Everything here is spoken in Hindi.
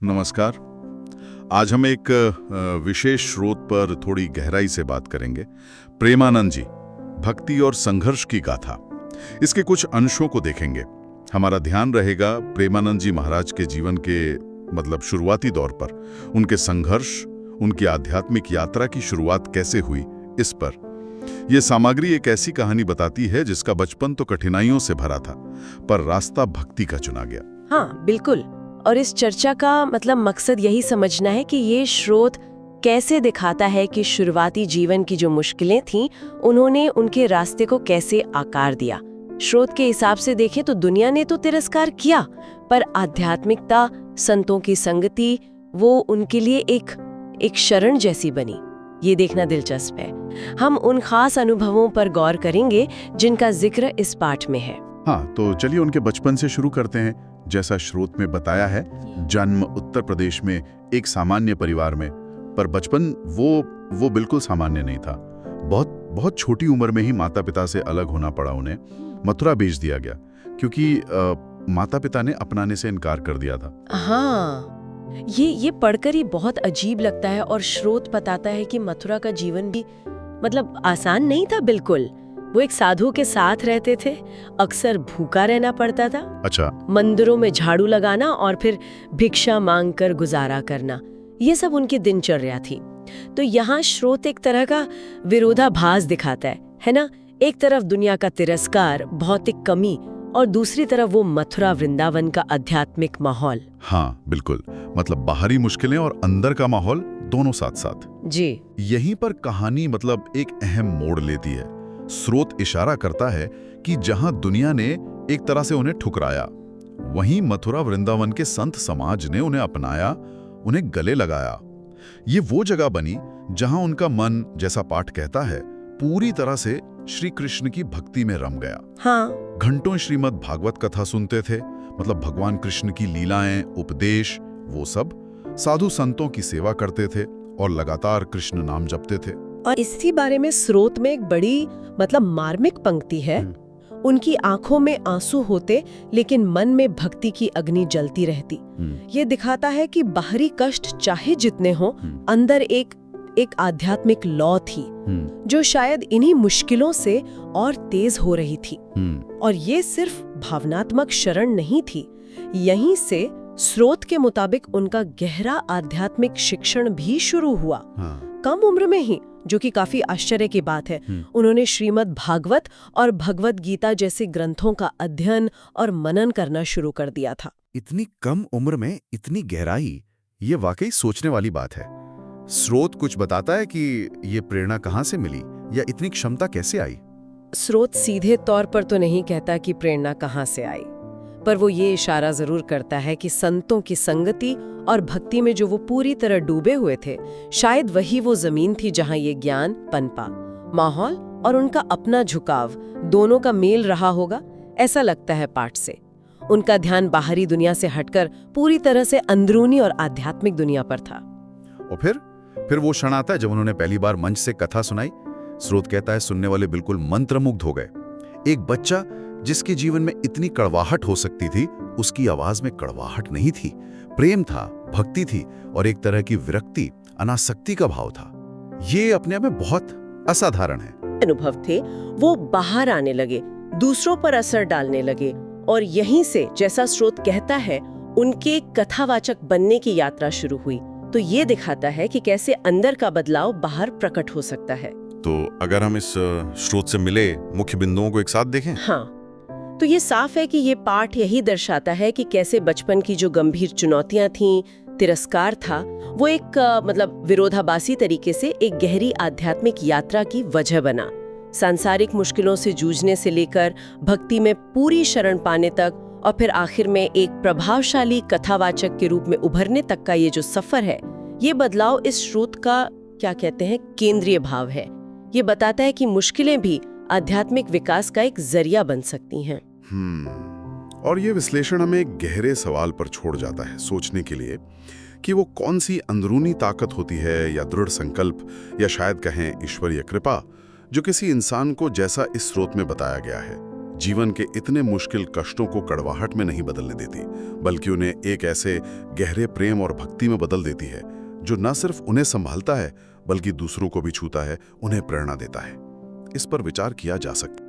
नमस्कार। आज हम एक विशेष स्रोत पर थोड़ी गहराई से बात करेंगे। प्रेमानंद जी, भक्ति और संघर्ष की गाथा, इसके कुछ अंशों को देखेंगे। हमारा ध्यान रहेगा प्रेमानंद जी महाराज के जीवन के शुरुआती दौर पर, उनके संघर्ष, उनकी आध्यात्मिक यात्रा की शुरुआत कैसे हुई, इस पर। यह सामग्री एक ऐसी कहानी बताती है जिसका बचपन तो कठिनाइयों से भरा था, पर रास्ता भक्ति का चुना गया। हाँ, बिल्कुल। और इस चर्चा का मकसद यही समझना है कि ये स्रोत कैसे दिखाता है कि शुरुआती जीवन की जो मुश्किलें थीं, उन्होंने उनके रास्ते को कैसे आकार दिया। स्रोत के हिसाब से देखें तो दुनिया ने तो तिरस्कार किया, पर आध्यात्मिकता, संतों की संगति, वो उनके लिए एक शरण जैसी बनी। ये देखना दिलचस्प है। हम उन खास अनुभवों पर गौर करेंगे जिनका जिक्र इस पाठ में है। हाँ, तो चलिए उनके बचपन से शुरू करते हैं। जैसा स्रोत में बताया है, जन्म उत्तर प्रदेश में एक सामान्य परिवार में, पर बचपन वो बिल्कुल सामान्य नहीं था। बहुत छोटी उम्र में ही माता पिता से अलग होना पड़ा उन्हें। मथुरा भेज दिया गया क्योंकि माता पिता ने अपनाने से इनकार कर दिया था। हाँ, ये पढ़कर ही बहुत अजीब लगता है। और स्रोत बताता है कि मथुरा का जीवन भी आसान नहीं था बिल्कुल। वो एक साधु के साथ रहते थे, अक्सर भूखा रहना पड़ता था। अच्छा। मंदिरों में झाड़ू लगाना और फिर भिक्षा मांगकर गुजारा करना, ये सब उनकी दिनचर्या थी। तो यहाँ स्रोत एक तरह का विरोधाभास दिखाता है ना? एक तरफ दुनिया का तिरस्कार, भौतिक कमी, और दूसरी तरफ वो मथुरा वृंदावन का आध्यात्मिक माहौल। हाँ बिल्कुल, बाहरी मुश्किलें और अंदर का माहौल दोनों साथ साथ। जी। यहीं पर कहानी एक अहम मोड़ लेती है। स्रोत इशारा करता है कि जहां दुनिया ने एक तरह से उन्हें ठुकराया, वहीं मथुरा वृंदावन के संत समाज ने उन्हें अपनाया, उन्हें गले लगाया। ये वो जगह बनी जहां उनका मन, जैसा पाठ कहता है, पूरी तरह से श्री कृष्ण की भक्ति में रम गया। हाँ। घंटों श्रीमद् भागवत कथा सुनते थे, भगवान कृष्ण की लीलाएं, उपदेश, वो सब। साधु संतों की सेवा करते थे और लगातार कृष्ण नाम जपते थे। और इसी बारे में स्रोत में एक बड़ी मार्मिक पंक्ति है। उनकी आंखों में आंसू होते, लेकिन मन में भक्ति की अग्नि जलती रहती। ये दिखाता है कि बाहरी कष्ट चाहे जितने हों, अंदर एक आध्यात्मिक लौ थी, जो शायद इन्हीं मुश्किलों से और तेज हो रही थी। और ये सिर्फ भावनात्मक शरण नहीं थी। यहीं से स्रोत के मुताबिक उनका गहरा आध्यात्मिक शिक्षण भी शुरू हुआ। कम उम्र में ही, जो कि काफी आश्चर्य की बात है। उन्होंने श्रीमद् भागवत और भगवत गीता जैसे ग्रंथों का अध्ययन और मनन करना शुरू कर दिया था। इतनी कम उम्र में इतनी गहराई, ये वाकई सोचने वाली बात है। स्रोत कुछ बताता है कि ये प्रेरणा कहाँ से मिली या इतनी क्षमता कैसे आई? स्रोत सीधे तौर पर तो नहीं कहता कि प्रेरणा कहाँ से आई, पर वो ये इशारा जरूर करता है कि संतों की संगति और भक्ति में जो वो पूरी तरह डूबे हुए थे, शायद वही वो जमीन थी जहां ये ज्ञान पनपा। माहौल और उनका अपना झुकाव, दोनों का मेल रहा होगा, ऐसा लगता है पाठ से। उनका ध्यान बाहरी दुनिया से हटकर पूरी तरह से अंदरूनी और आध्यात्मिक दुनिया पर था। और फिर वो क्षण आता है जब उन्होंने पहली बार मंच से कथा सुनाई। स्रोत कहता है सुनने वाले बिल्कुल मंत्रमुग्ध हो गए। एक बच्चा जिसके जीवन में इतनी कड़वाहट हो सकती थी, उसकी आवाज में कड़वाहट नहीं थी, प्रेम था, भक्ति थी और एक तरह की विरक्ति, अनासक्ति का भाव था। ये अपने आप में बहुत असाधारण है। अनुभव थे, वो बाहर आने लगे, दूसरों पर असर डालने लगे, और यहीं से, जैसा स्रोत कहता है, उनके कथावाचक बनने की यात्रा शुरू हुई। तो ये दिखाता है कि कैसे अंदर का बदलाव बाहर प्रकट हो सकता है। तो अगर हम इस स्रोत से मिले मुख्य बिंदुओं को एक साथ देखें। हाँ, तो ये साफ है कि ये पाठ यही दर्शाता है कि कैसे बचपन की जो गंभीर चुनौतियां थीं, तिरस्कार था, वो एक विरोधाभासी तरीके से एक गहरी आध्यात्मिक यात्रा की वजह बना। सांसारिक मुश्किलों से जूझने से लेकर भक्ति में पूरी शरण पाने तक, और फिर आखिर में एक प्रभावशाली कथावाचक के रूप में उभरने तक का ये जो सफर है, ये बदलाव इस स्रोत का केंद्रीय भाव है। ये बताता है कि मुश्किलें भी आध्यात्मिक विकास का एक जरिया बन सकती हैं। और ये विश्लेषण हमें एक गहरे सवाल पर छोड़ जाता है सोचने के लिए कि वो कौन सी अंदरूनी ताकत होती है, या दृढ़ संकल्प, या शायद कहें ईश्वरीय कृपा, जो किसी इंसान को, जैसा इस स्रोत में बताया गया है, जीवन के इतने मुश्किल कष्टों को कड़वाहट में नहीं बदलने देती, बल्कि उन्हें एक ऐसे गहरे प्रेम और भक्ति में बदल देती है जो न सिर्फ उन्हें संभालता है बल्कि दूसरों को भी छूता है, उन्हें प्रेरणा देता है। इस पर विचार किया जा सकता है।